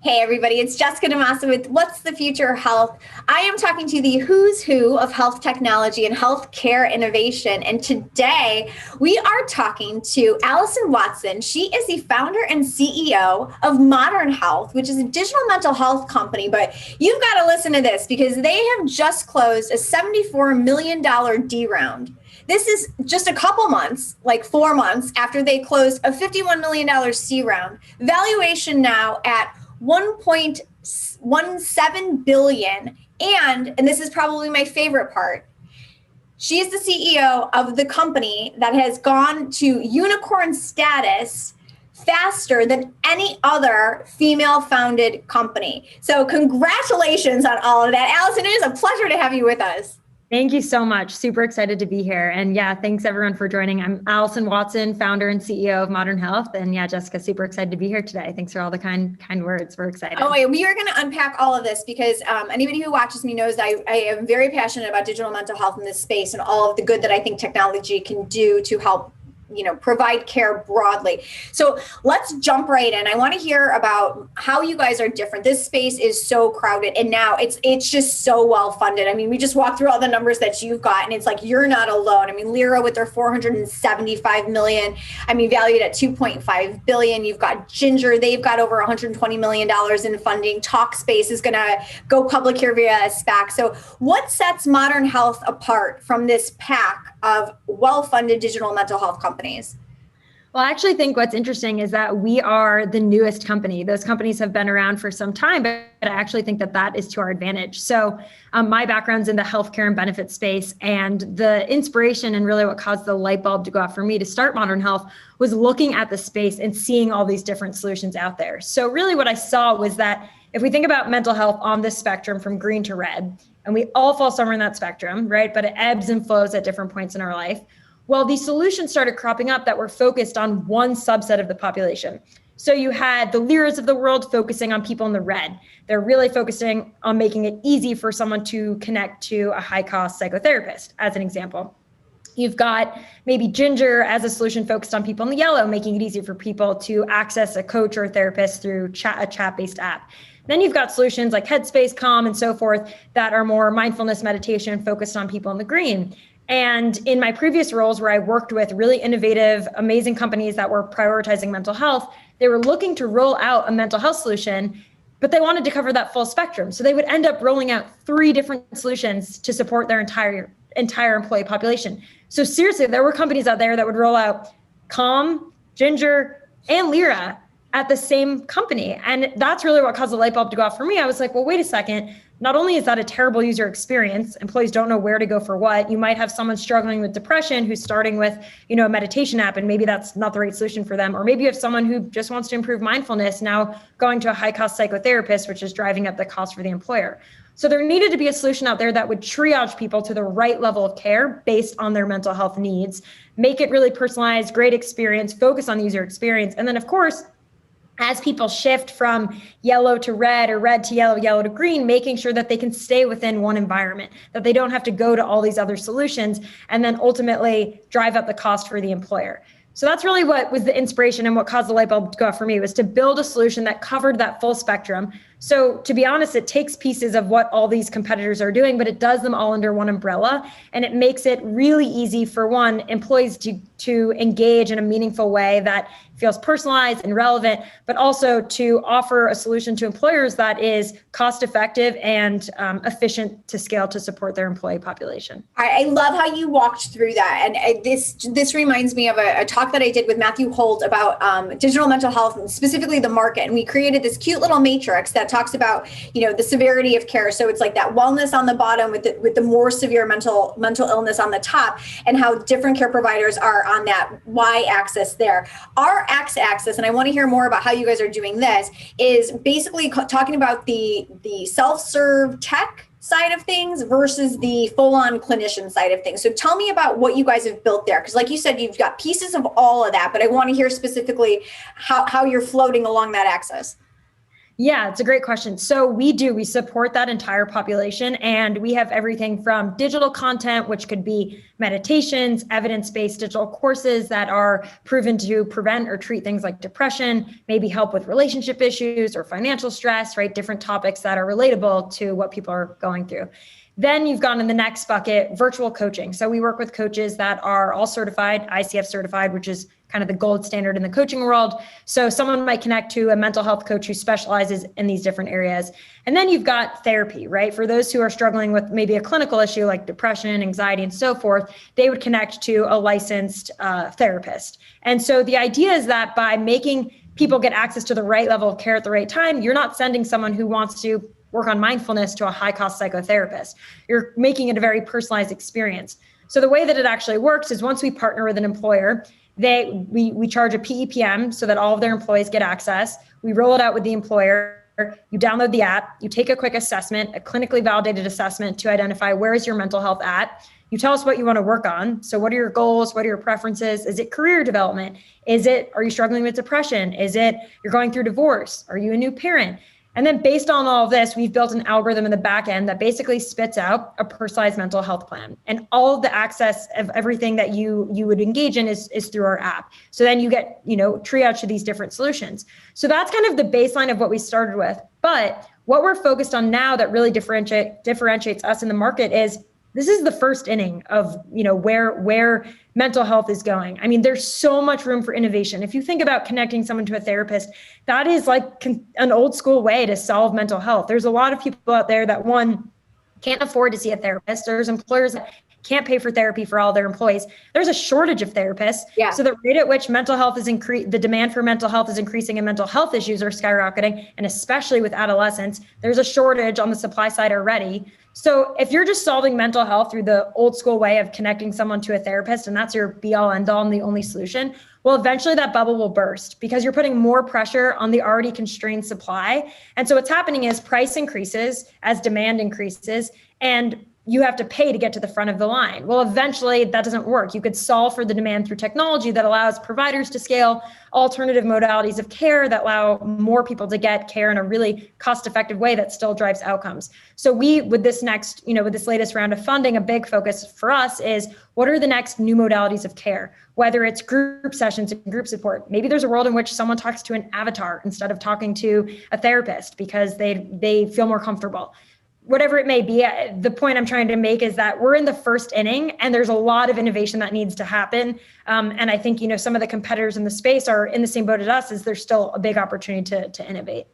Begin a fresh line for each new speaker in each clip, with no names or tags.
Hey everybody, it's Jessica DeMassa with What's the Future of Health? I am talking to the who's who of health technology and healthcare innovation. And today we are talking to Alyson Watson. She is the founder and CEO of Modern Health, which is a digital mental health company. But you've got to listen to this because they have just closed a $74 million D round. This is just a couple months, like 4 months after they closed a $51 million C round. Valuation now at 1.17 billion. And this is probably my favorite part, she is the CEO of the company that has gone to unicorn status faster than any other female founded company. So congratulations on all of that. Alyson, it is a pleasure to have you with us.
Thank you so much. Super excited to be here. And yeah, thanks everyone for joining. I'm Alyson Watson, founder and CEO of Modern Health. And yeah, Jessica, super excited to be here today. Thanks for all the kind words. We're excited.
Oh, wait, we are going to unpack all of this because anybody who watches me knows I am very passionate about digital mental health in this space and all of the good that I think technology can do to help provide care broadly. So let's jump right in. I want to hear about how you guys are different. This space is so crowded and now it's just so well funded. I mean, we just walked through all the numbers that you've got and it's like, you're not alone. I mean, Lyra with their 475 million, valued at 2.5 billion. You've got Ginger, they've got over $120 million in funding. Talkspace is going to go public here via a SPAC. So what sets Modern Health apart from this pack of well-funded digital mental health companies?
Well, I actually think what's interesting is that we are the newest company. Those companies have been around for some time, but I actually think that is to our advantage. So my background's in the healthcare and benefits space, and the inspiration and really what caused the light bulb to go off for me to start Modern Health was looking at the space and seeing all these different solutions out there. So really what I saw was that if we think about mental health on this spectrum from green to red, and we all fall somewhere in that spectrum, right? But it ebbs and flows at different points in our life. Well, these solutions started cropping up that were focused on one subset of the population. So you had the Lyras of the world focusing on people in the red. They're really focusing on making it easy for someone to connect to a high-cost psychotherapist, as an example. You've got maybe Ginger as a solution focused on people in the yellow, making it easier for people to access a coach or a therapist through a chat-based app. Then you've got solutions like Headspace, Calm, and so forth that are more mindfulness meditation focused on people in the green. And in my previous roles where I worked with really innovative, amazing companies that were prioritizing mental health, they were looking to roll out a mental health solution, but they wanted to cover that full spectrum. So they would end up rolling out 3 different solutions to support their entire employee population. So seriously, there were companies out there that would roll out Calm, Ginger, and Lyra at the same company. And that's really what caused the light bulb to go off for me. I was like, well, wait a second. Not only is that a terrible user experience, employees don't know where to go for what. You might have someone struggling with depression who's starting with, a meditation app, and maybe that's not the right solution for them. Or maybe you have someone who just wants to improve mindfulness, now going to a high-cost psychotherapist, which is driving up the cost for the employer. So there needed to be a solution out there that would triage people to the right level of care based on their mental health needs, make it really personalized, great experience, focus on the user experience. And then, of course, as people shift from yellow to red or red to yellow, yellow to green, making sure that they can stay within one environment, that they don't have to go to all these other solutions and then ultimately drive up the cost for the employer. So that's really what was the inspiration and what caused the light bulb to go off for me, was to build a solution that covered that full spectrum. So to be honest, it takes pieces of what all these competitors are doing, but it does them all under one umbrella. And it makes it really easy for employees to engage in a meaningful way that feels personalized and relevant, but also to offer a solution to employers that is cost effective and efficient to scale to support their employee population.
I love how you walked through that. And this reminds me of a talk that I did with Matthew Holt about digital mental health and specifically the market. And we created this cute little matrix that talks about, the severity of care. So it's like that wellness on the bottom with the more severe mental illness on the top, and how different care providers are on that y-axis there. Our x-axis, and I want to hear more about how you guys are doing this, is basically talking about the self-serve tech side of things versus the full-on clinician side of things. So tell me about what you guys have built there, because like you said, you've got pieces of all of that, but I want to hear specifically how you're floating along that axis.
Yeah, it's a great question. So we support that entire population, and we have everything from digital content, which could be meditations, evidence-based digital courses that are proven to prevent or treat things like depression, maybe help with relationship issues or financial stress, right? Different topics that are relatable to what people are going through. Then you've gone in the next bucket, virtual coaching. So we work with coaches that are all certified, ICF certified, which is kind of the gold standard in the coaching world. So someone might connect to a mental health coach who specializes in these different areas. And then you've got therapy, right? For those who are struggling with maybe a clinical issue like depression, anxiety, and so forth, they would connect to a licensed therapist. And so the idea is that by making people get access to the right level of care at the right time, you're not sending someone who wants to work on mindfulness to a high-cost psychotherapist. You're making it a very personalized experience. So the way that it actually works is once we partner with an employer, we charge a PEPM so that all of their employees get access. We roll it out with the employer. You download the app, you take a quick assessment, a clinically validated assessment to identify where is your mental health at. You tell us what you want to work on. So what are your goals? What are your preferences? Is it career development? Are you struggling with depression? Is it you're going through divorce? Are you a new parent? And then based on all of this, we've built an algorithm in the back end that basically spits out a personalized mental health plan. And all of the access of everything that you would engage in is through our app. So then you get, triage to these different solutions. So that's kind of the baseline of what we started with. But what we're focused on now that really differentiates us in the market is this is the first inning of, where mental health is going. I mean, there's so much room for innovation. If you think about connecting someone to a therapist, that is like an old school way to solve mental health. There's a lot of people out there that can't afford to see a therapist. There's employers that can't pay for therapy for all their employees. There's a shortage of therapists. Yeah. So the rate at which mental health is the demand for mental health is increasing and mental health issues are skyrocketing. And especially with adolescents, there's a shortage on the supply side already. So if you're just solving mental health through the old school way of connecting someone to a therapist, and that's your be all end all and the only solution, well, eventually that bubble will burst because you're putting more pressure on the already constrained supply. And so what's happening is price increases as demand increases, and you have to pay to get to the front of the line. Well, eventually that doesn't work. You could solve for the demand through technology that allows providers to scale alternative modalities of care that allow more people to get care in a really cost-effective way that still drives outcomes. So with this latest round of funding, a big focus for us is what are the next new modalities of care, whether it's group sessions and group support. Maybe there's a world in which someone talks to an avatar instead of talking to a therapist because they feel more comfortable. Whatever it may be, the point I'm trying to make is that we're in the first inning and there's a lot of innovation that needs to happen. And I think, some of the competitors in the space are in the same boat as us, is there's still a big opportunity to innovate.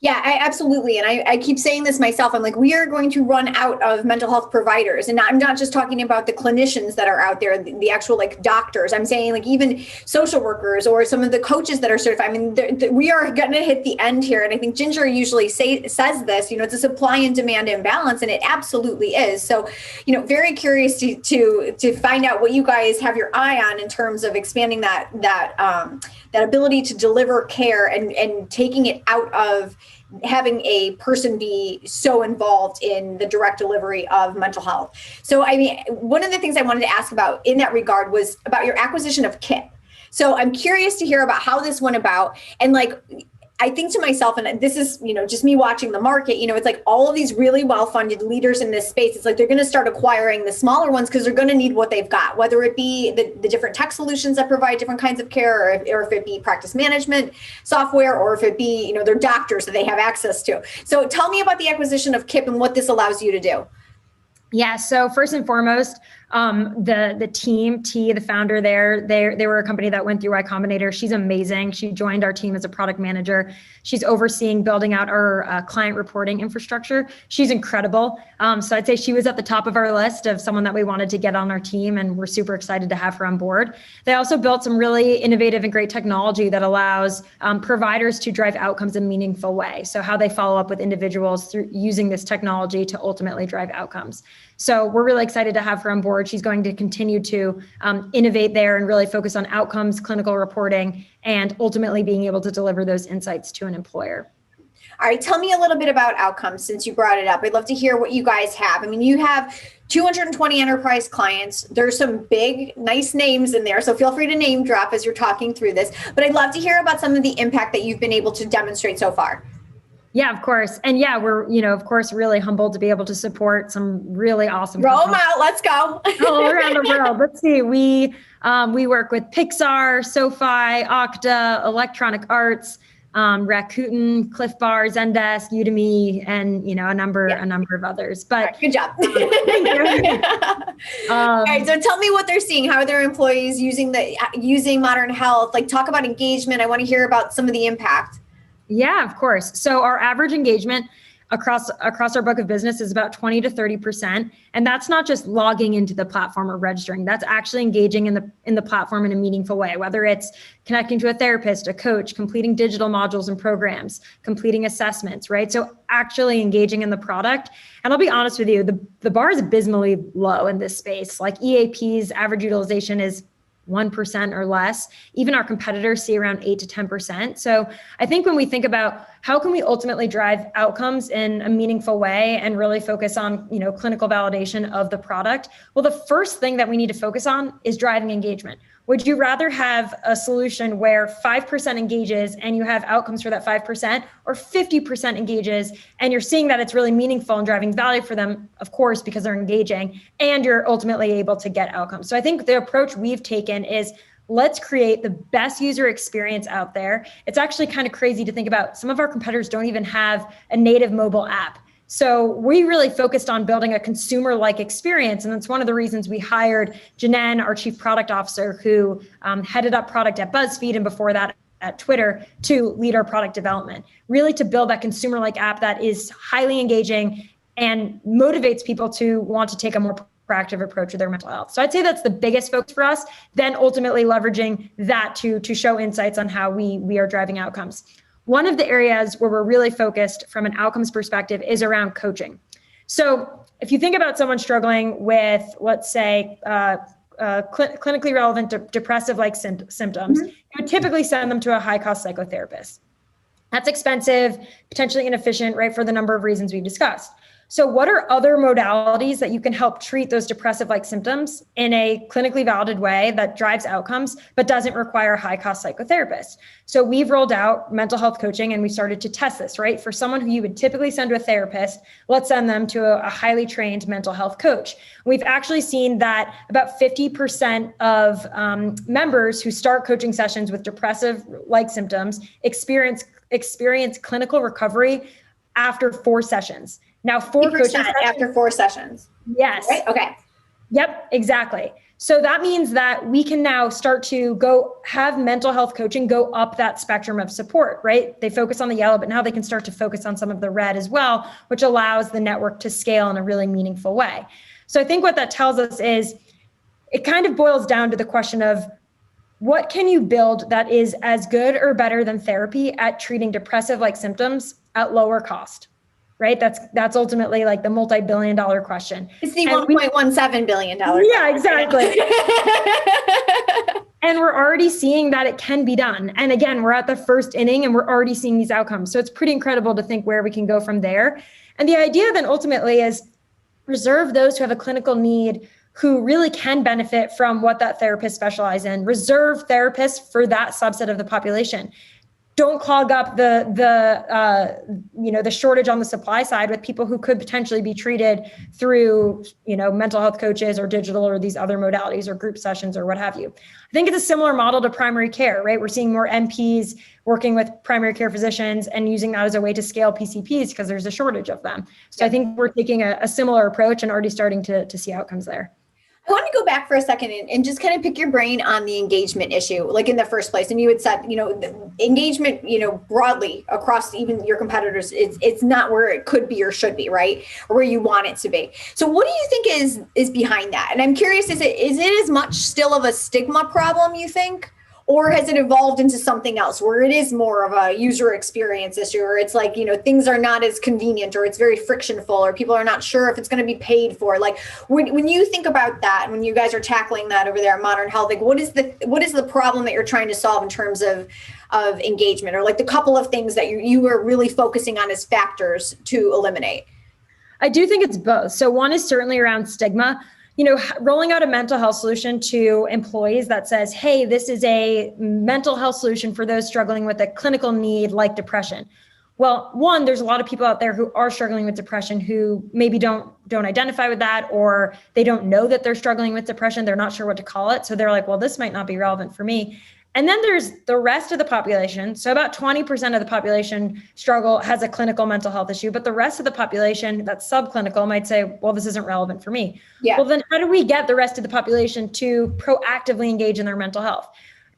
Yeah, absolutely. And I keep saying this myself. I'm like, we are going to run out of mental health providers. And I'm not just talking about the clinicians that are out there, the actual doctors. I'm saying even social workers or some of the coaches that are certified. I mean, we are going to hit the end here. And I think Ginger usually says this, it's a supply and demand imbalance, and it absolutely is. So, very curious to find out what you guys have your eye on in terms of expanding that ability to deliver care and taking it out of having a person be so involved in the direct delivery of mental health. So, one of the things I wanted to ask about in that regard was about your acquisition of KIP. So I'm curious to hear about how this went about. And I think to myself, and this is, just me watching the market, it's all of these really well-funded leaders in this space. It's they're going to start acquiring the smaller ones because they're going to need what they've got, whether it be the different tech solutions that provide different kinds of care, or if it be practice management software, or if it be, their doctors that they have access to. So tell me about the acquisition of KIP and what this allows you to do.
Yeah. So first and foremost, the team, the founder there, they were a company that went through Y Combinator. She's amazing. She joined our team as a product manager. She's overseeing building out our client reporting infrastructure. She's incredible. So I'd say she was at the top of our list of someone that we wanted to get on our team, and we're super excited to have her on board. They also built some really innovative and great technology that allows providers to drive outcomes in a meaningful way. So how they follow up with individuals through using this technology to ultimately drive outcomes. So we're really excited to have her on board. She's going to continue to innovate there and really focus on outcomes, clinical reporting, and ultimately being able to deliver those insights to an employer.
All right, tell me a little bit about outcomes since you brought it up. I'd love to hear what you guys have. You have 220 enterprise clients. There's some big, nice names in there, so feel free to name drop as you're talking through this. But I'd love to hear about some of the impact that you've been able to demonstrate so far.
Yeah, of course. And yeah, we're, of course, really humbled to be able to support some really awesome
Roll them
companies
out. Let's go.
all around the world. Let's see. We work with Pixar, SoFi, Okta, Electronic Arts, Rakuten, Cliff Bar, Zendesk, Udemy, and a number of others. But
right, good job.
Thank you.
All right, so tell me what they're seeing. How are their employees using Modern Health? Like, talk about engagement. I want to hear about some of the impact.
Yeah, of course. So our average engagement across our book of business is about 20 to 30%. And that's not just logging into the platform or registering. That's actually engaging in the platform in a meaningful way, whether it's connecting to a therapist, a coach, completing digital modules and programs, completing assessments, right? So actually engaging in the product. And I'll be honest with you, the bar is abysmally low in this space. Like EAP's average utilization is 1% or less. Even our competitors see around 8 to 10%. So I think when we think about how can we ultimately drive outcomes in a meaningful way and really focus on, clinical validation of the product, well, the first thing that we need to focus on is driving engagement. Would you rather have a solution where 5% engages and you have outcomes for that 5%, or 50% engages and you're seeing that it's really meaningful and driving value for them, of course, because they're engaging, and you're ultimately able to get outcomes? So I think the approach we've taken is let's create the best user experience out there. It's actually kind of crazy to think about. Some of our competitors don't even have a native mobile app. So we really focused on building a consumer-like experience. And that's one of the reasons we hired Janen, our chief product officer, who headed up product at BuzzFeed and before that at Twitter, to lead our product development, really to build that consumer-like app that is highly engaging and motivates people to want to take a more proactive approach to their mental health. So I'd say that's the biggest focus for us, then ultimately leveraging that to show insights on how we are driving outcomes. One of the areas where we're really focused from an outcomes perspective is around coaching. So if you think about someone struggling with, let's say, clinically relevant depressive-like symptoms, you would typically send them to a high-cost psychotherapist. That's expensive, potentially inefficient, right, for the number of reasons we've discussed. So what are other modalities that you can help treat those depressive-like symptoms in a clinically validated way that drives outcomes, but doesn't require a high-cost psychotherapist? So we've rolled out mental health coaching, and we started to test this, right? For someone who you would typically send to a therapist, let's send them to a highly trained mental health coach. We've actually seen that about 50% of members who start coaching sessions with depressive-like symptoms experience clinical recovery after 4 sessions. Now, 4 coaching sessions
after 4 sessions.
Yes.
Right? Okay.
Yep, exactly. So that means that we can now start to go have mental health coaching go up that spectrum of support, right? They focus on the yellow, but now they can start to focus on some of the red as well, which allows the network to scale in a really meaningful way. So I think what that tells us is it kind of boils down to the question of what can you build that is as good or better than therapy at treating depressive-like symptoms at lower cost? Right? That's ultimately like the multi-billion-dollar question.
It's the $1.17 billion.
Yeah, exactly. And we're already seeing that it can be done. And again, we're at the first inning and we're already seeing these outcomes. So it's pretty incredible to think where we can go from there. And the idea then ultimately is reserve those who have a clinical need who really can benefit from what that therapist specializes in. Reserve therapists for that subset of the population. Don't clog up the shortage on the supply side with people who could potentially be treated through, mental health coaches or digital or these other modalities or group sessions or what have you. I think it's a similar model to primary care, right? We're seeing more NPs working with primary care physicians and using that as a way to scale PCPs because there's a shortage of them. So I think we're taking a similar approach and already starting to see outcomes there.
I want to go back for a second and just kind of pick your brain on the engagement issue, like in the first place. And you had said, engagement, broadly across even your competitors, it's not where it could be or should be, right? Or where you want it to be. So what do you think is behind that? And I'm curious, is it as much still of a stigma problem, you think? Or has it evolved into something else where it is more of a user experience issue, or it's like, things are not as convenient, or it's very frictionful, or people are not sure if it's going to be paid for? Like when you think about that, when you guys are tackling that over there at Modern Health, like what is the problem that you're trying to solve in terms of engagement, or like the couple of things that you are really focusing on as factors to eliminate?
I do think it's both. So one is certainly around stigma. Rolling out a mental health solution to employees that says, hey, this is a mental health solution for those struggling with a clinical need like depression. Well, one, there's a lot of people out there who are struggling with depression who maybe don't identify with that, or they don't know that they're struggling with depression. They're not sure what to call it. So they're like, well, this might not be relevant for me. And then there's the rest of the population. So about 20% of the population has a clinical mental health issue, but the rest of the population that's subclinical might say, well, this isn't relevant for me.
Yeah.
Well, then how do we get the rest of the population to proactively engage in their mental health?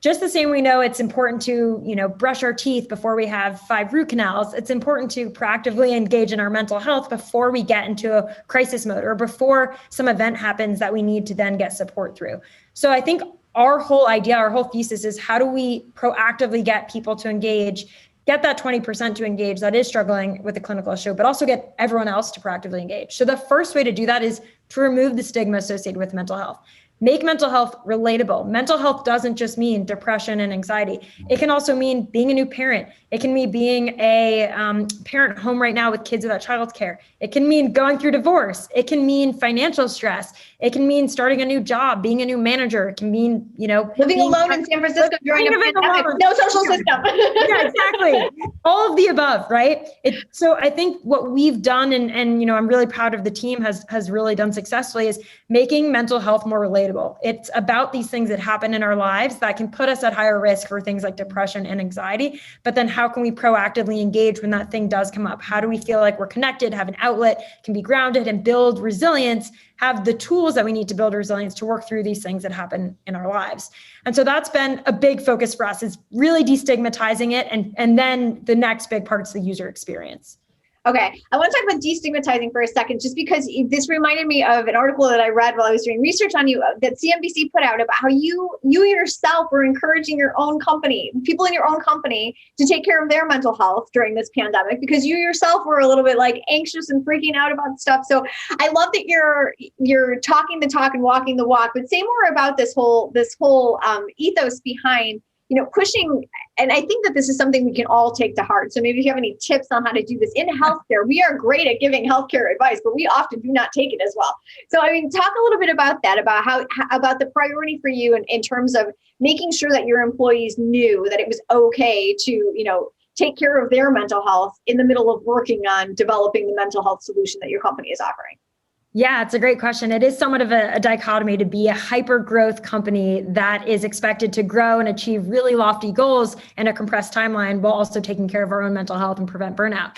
Just the same we know it's important to, brush our teeth before we have 5 root canals. It's important to proactively engage in our mental health before we get into a crisis mode or before some event happens that we need to then get support through. So I think our whole idea, our whole thesis is how do we proactively get people to engage, get that 20% to engage that is struggling with the clinical issue, but also get everyone else to proactively engage. So the first way to do that is to remove the stigma associated with mental health. Make mental health relatable. Mental health doesn't just mean depression and anxiety. It can also mean being a new parent. It can mean being a parent home right now with kids without childcare. It can mean going through divorce. It can mean financial stress. It can mean starting a new job, being a new manager. It can mean,
living alone in San Francisco during a pandemic. No social system.
Yeah, exactly. All of the above, right? So I think what we've done, and I'm really proud of the team has really done successfully, is making mental health more relatable. It's about these things that happen in our lives that can put us at higher risk for things like depression and anxiety. But then how can we proactively engage when that thing does come up? How do we feel like we're connected, have an outlet, can be grounded and build resilience, have the tools that we need to build resilience to work through these things that happen in our lives? And so that's been a big focus for us, is really destigmatizing it. And then the next big part is the user experience.
Okay, I want to talk about destigmatizing for a second, just because this reminded me of an article that I read while I was doing research on you that CNBC put out about how you yourself were encouraging your own company, people in your own company, to take care of their mental health during this pandemic, because you yourself were a little bit like anxious and freaking out about stuff. So I love that you're talking the talk and walking the walk. But say more about this whole ethos behind pushing. And I think that this is something we can all take to heart. So maybe if you have any tips on how to do this in healthcare. We are great at giving healthcare advice, but we often do not take it as well. So I mean, talk a little bit about that, about about the priority for you in terms of making sure that your employees knew that it was okay to, take care of their mental health in the middle of working on developing the mental health solution that your company is offering.
Yeah, it's a great question. It is somewhat of a dichotomy to be a hyper growth company that is expected to grow and achieve really lofty goals in a compressed timeline while also taking care of our own mental health and prevent burnout.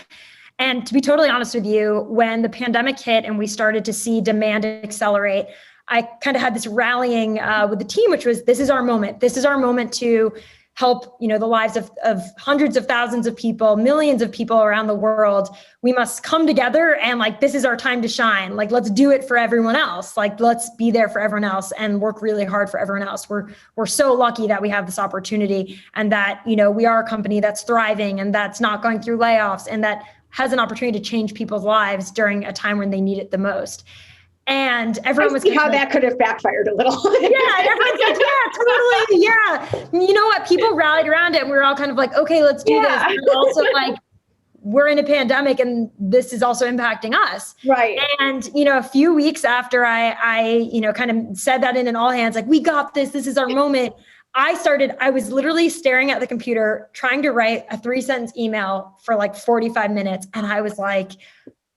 And to be totally honest with you, when the pandemic hit and we started to see demand accelerate, I kind of had this rallying with the team, which was, this is our moment. This is our moment to help, the lives of hundreds of thousands of people, millions of people around the world. We must come together and this is our time to shine. Let's do it for everyone else. Let's be there for everyone else and work really hard for everyone else. We're so lucky that we have this opportunity, and that, we are a company that's thriving and that's not going through layoffs and that has an opportunity to change people's lives during a time when they need it the most. And everyone was
how that could have backfired a little.
Yeah, and everyone's like, yeah, totally, yeah. You know what? People rallied around it, and we were all kind of like, okay, let's do this. And also, we're in a pandemic, and this is also impacting us.
Right.
And a few weeks after I kind of said that in an all hands, we got this. This is our moment. I was literally staring at the computer, trying to write a 3-sentence email for 45 minutes, and I was like,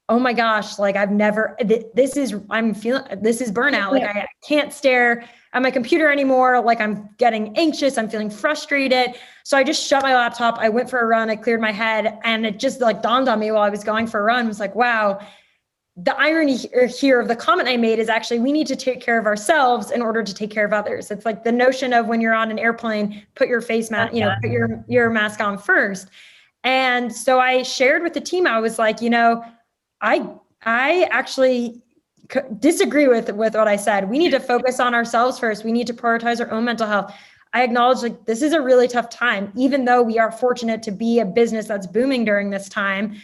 oh my gosh, this is burnout. I can't stare at my computer anymore. I'm getting anxious. I'm feeling frustrated. So I just shut my laptop. I went for a run. I cleared my head, and it just dawned on me while I was going for a run. I was like, wow, the irony here of the comment I made is actually, we need to take care of ourselves in order to take care of others. It's like the notion of when you're on an airplane, put your face mask, put your mask on first. And so I shared with the team, I was like, I actually disagree with what I said. We need to focus on ourselves first. We need to prioritize our own mental health. I acknowledge this is a really tough time, even though we are fortunate to be a business that's booming during this time.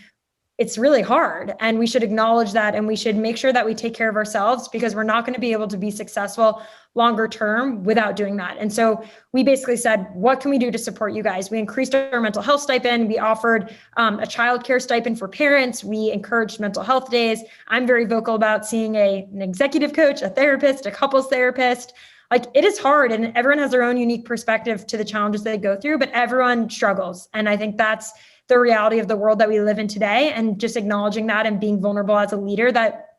It's really hard, and we should acknowledge that, and we should make sure that we take care of ourselves, because we're not going to be able to be successful longer term without doing that. And so we basically said, what can we do to support you guys? We increased our mental health stipend. We offered a childcare stipend for parents. We encouraged mental health days. I'm very vocal about seeing an executive coach, a therapist, a couples therapist. It is hard, and everyone has their own unique perspective to the challenges they go through, but everyone struggles. And I think that's the reality of the world that we live in today, and just acknowledging that and being vulnerable as a leader, that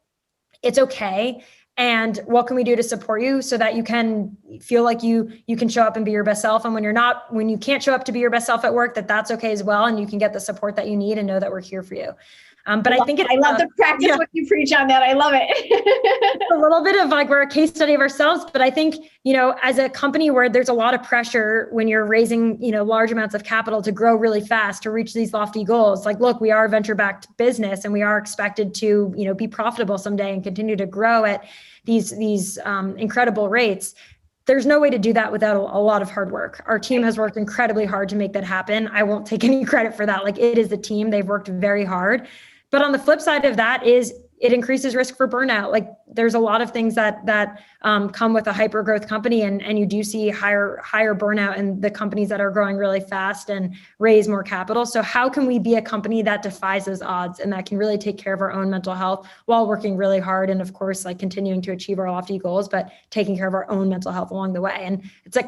it's okay. And what can we do to support you so that you can feel like you can show up and be your best self? And when you can't show up to be your best self at work, that's okay as well. And you can get the support that you need and know that we're here for you. But I think
I love the practice what you preach on that. I love it.
It's a little bit of like, we're a case study of ourselves, but I think, as a company where there's a lot of pressure when you're raising, large amounts of capital to grow really fast, to reach these lofty goals, like, look, we are a venture-backed business and we are expected to, be profitable someday and continue to grow at these incredible rates. There's no way to do that without a lot of hard work. Our team has worked incredibly hard to make that happen. I won't take any credit for that. Like, it is the team. They've worked very hard. But on the flip side of that is it increases risk for burnout. Like, there's a lot of things that come with a hyper growth company, and you do see higher burnout in the companies that are growing really fast and raise more capital. So how can we be a company that defies those odds and that can really take care of our own mental health while working really hard, and of course, like, continuing to achieve our lofty goals, but taking care of our own mental health along the way? And it's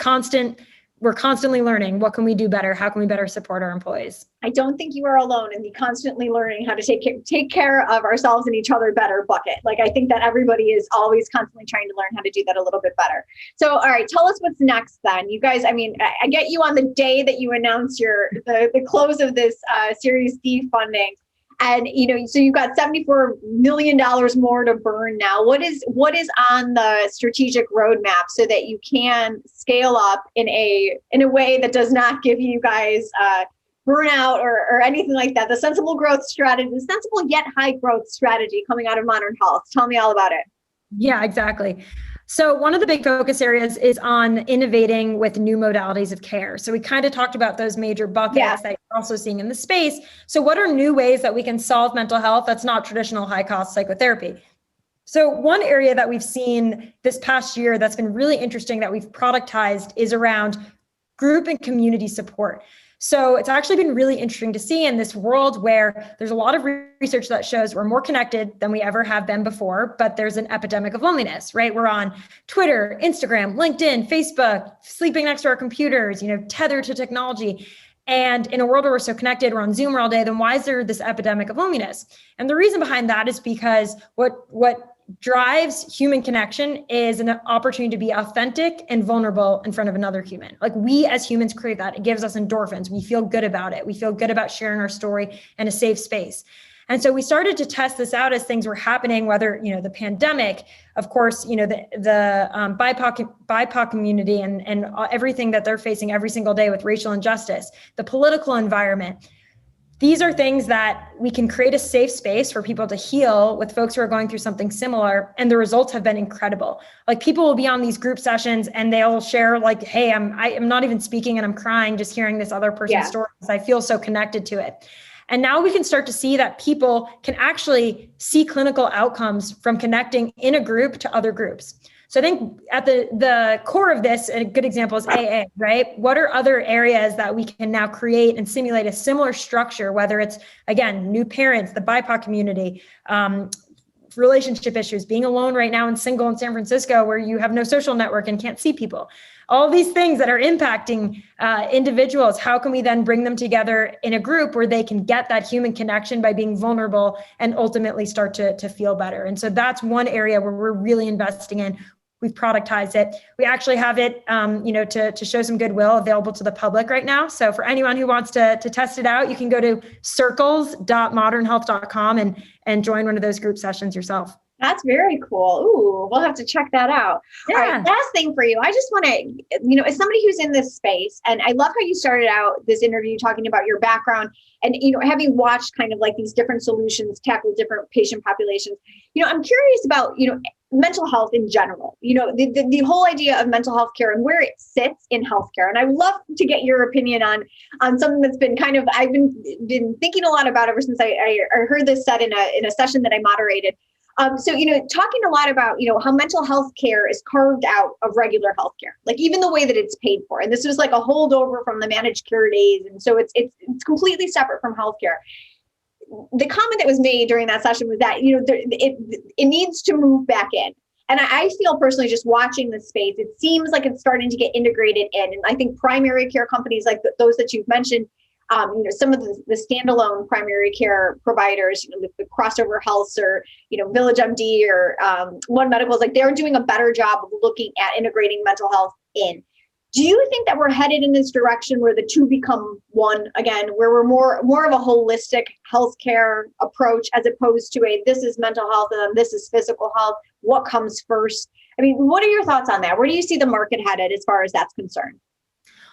we're constantly learning. What can we do better? How can we better support our employees?
I don't think you are alone in the constantly learning how to take care of ourselves and each other better bucket. Like, I think that everybody is always constantly trying to learn how to do that a little bit better. So, all right, tell us what's next then. You guys, I get you on the day that you announce the close of this Series D funding. And, so you've got $74 million more to burn now. What is on the strategic roadmap so that you can scale up in a way that does not give you guys burnout or anything like that? The sensible growth strategy, the sensible yet high growth strategy coming out of Modern Health. Tell me all about it.
Yeah, exactly. So one of the big focus areas is on innovating with new modalities of care. So we kind of talked about those major buckets that you're also seeing in the space. So what are new ways that we can solve mental health that's not traditional high-cost psychotherapy? So one area that we've seen this past year that's been really interesting that we've productized is around group and community support. So it's actually been really interesting to see in this world where there's a lot of research that shows we're more connected than we ever have been before, but there's an epidemic of loneliness, right? We're on Twitter, Instagram, LinkedIn, Facebook, sleeping next to our computers, tethered to technology. And in a world where we're so connected, we're on Zoom all day, then why is there this epidemic of loneliness? And the reason behind that is because what drives human connection is an opportunity to be authentic and vulnerable in front of another human. Like, we as humans crave that. It gives us endorphins. We feel good about it. We feel good about sharing our story in a safe space. And so we started to test this out as things were happening, whether, the pandemic, of course, the BIPOC community and everything that they're facing every single day with racial injustice, the political environment. These are things that we can create a safe space for people to heal with folks who are going through something similar. And the results have been incredible. Like, people will be on these group sessions and they'll share like, hey, I'm not even speaking and I'm crying just hearing this other person's story because I feel so connected to it. And now we can start to see that people can actually see clinical outcomes from connecting in a group to other groups. So I think at the core of this, a good example is AA, right? What are other areas that we can now create and simulate a similar structure, whether it's, again, new parents, the BIPOC community, relationship issues, being alone right now and single in San Francisco where you have no social network and can't see people. All these things that are impacting individuals, how can we then bring them together in a group where they can get that human connection by being vulnerable and ultimately start to feel better? And so that's one area where we're really investing in. We've productized it. We actually have it, to show some goodwill, available to the public right now. So for anyone who wants to test it out, you can go to circles.modernhealth.com and join one of those group sessions yourself.
That's very cool. Ooh, we'll have to check that out. Yeah. All right, last thing for you. I just want to, as somebody who's in this space, and I love how you started out this interview talking about your background and, having watched kind of like these different solutions tackle different patient populations. I'm curious about, mental health in general, the whole idea of mental health care and where it sits in healthcare. And I would love to get your opinion on something that's been kind of, I've been thinking a lot about ever since I heard this said in a session that I moderated. So, talking a lot about, how mental health care is carved out of regular healthcare, like even the way that it's paid for. And this was like a holdover from the managed care days. And so it's completely separate from healthcare. The comment that was made during that session was that, it needs to move back in. And I feel personally, just watching this space, it seems like it's starting to get integrated in. And I think primary care companies like those that you've mentioned some of the standalone primary care providers, the crossover healths or, Village MD or One Medical, like they're doing a better job of looking at integrating mental health in. Do you think that we're headed in this direction where the two become one again, where we're more of a holistic healthcare approach as opposed to this is mental health and then this is physical health? What comes first? I mean, what are your thoughts on that? Where do you see the market headed as far as that's concerned?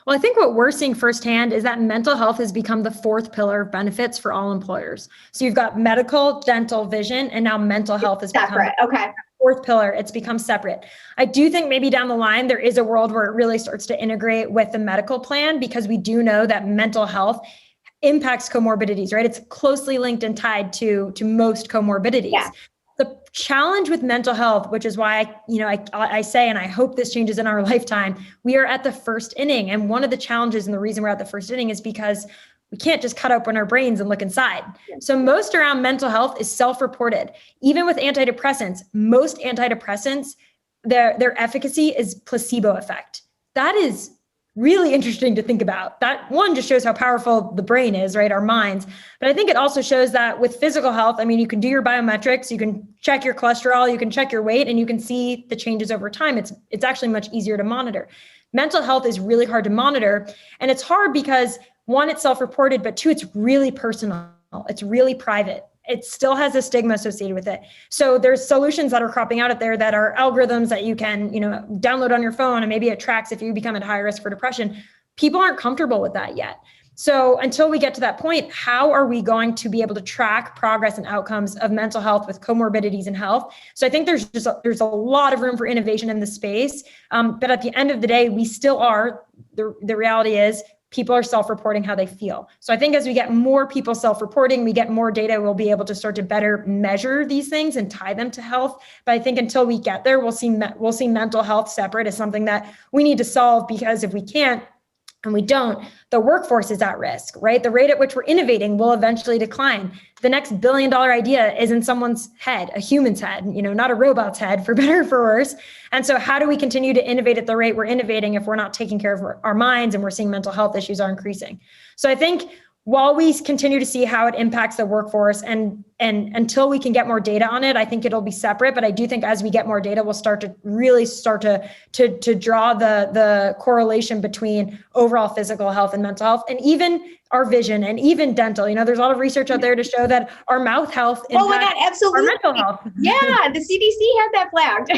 Well, I think what we're seeing firsthand is that mental health has become the fourth pillar of benefits for all employers. So you've got medical, dental, vision, and now mental health is
separate. Okay.
Fourth pillar. It's become separate. I do think maybe down the line, there is a world where it really starts to integrate with the medical plan, because we do know that mental health impacts comorbidities, right? It's closely linked and tied to most comorbidities. Yeah. The challenge with mental health, which is why I say, and I hope this changes in our lifetime, we are at the first inning. And one of the challenges and the reason we're at the first inning is because we can't just cut open our brains and look inside. So most around mental health is self-reported. Even with antidepressants, most antidepressants, their efficacy is placebo effect. That is really interesting to think about. That one just shows how powerful the brain is, right? Our minds. But I think it also shows that with physical health, I mean, you can do your biometrics, you can check your cholesterol, you can check your weight, and you can see the changes over time. It's actually much easier to monitor. Mental health is really hard to monitor. And it's hard because one, it's self-reported, but two, it's really personal. It's really private. It still has a stigma associated with it. So there's solutions that are cropping out there that are algorithms that you can, download on your phone, and maybe it tracks if you become at high risk for depression. People aren't comfortable with that yet. So until we get to that point, how are we going to be able to track progress and outcomes of mental health with comorbidities in health? So I think there's a lot of room for innovation in the space. But at the end of the day, we still are, the reality is, people are self-reporting how they feel. So I think as we get more people self-reporting, we get more data, we'll be able to start to better measure these things and tie them to health. But I think until we get there, we'll see mental health separate as something that we need to solve, because if we can't, and we don't, the workforce is at risk, right? The rate at which we're innovating will eventually decline. The next billion-dollar idea is in someone's head, a human's head, not a robot's head, for better or for worse. And so how do we continue to innovate at the rate we're innovating if we're not taking care of our minds and we're seeing mental health issues are increasing? So I think while we continue to see how it impacts the workforce and until we can get more data on it, I think it'll be separate. But I do think as we get more data, we'll start to draw the correlation between overall physical health and mental health, and even our vision and even dental. There's a lot of research out there to show that our mouth health impacts our mental health.
Yeah, the CDC has that flagged.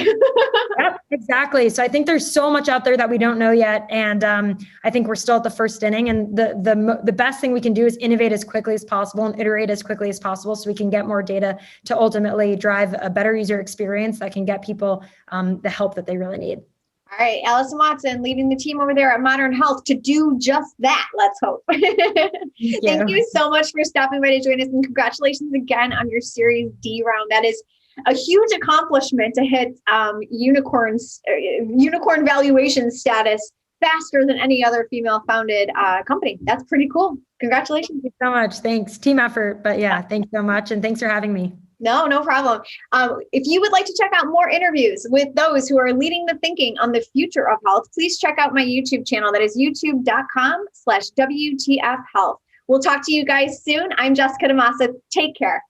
Yep, exactly. So I think there's so much out there that we don't know yet. And I think we're still at the first inning. And the best thing we can do is innovate as quickly as possible and iterate as quickly as possible so we can get more data to ultimately drive a better user experience that can get people the help that they really need.
All right, Alyson Watson, leading the team over there at Modern Health to do just that. Let's hope. Thank you so much for stopping by to join us, and congratulations again on your Series D round. That is a huge accomplishment to hit unicorn valuation status faster than any other female-founded company. That's pretty cool. Congratulations.
Thank you so much. Thanks. Team effort. But yeah, thanks so much. And thanks for having me.
No problem. If you would like to check out more interviews with those who are leading the thinking on the future of health, please check out my YouTube channel. That is youtube.com/WTF Health. We'll talk to you guys soon. I'm Jessica DeMassa. Take care.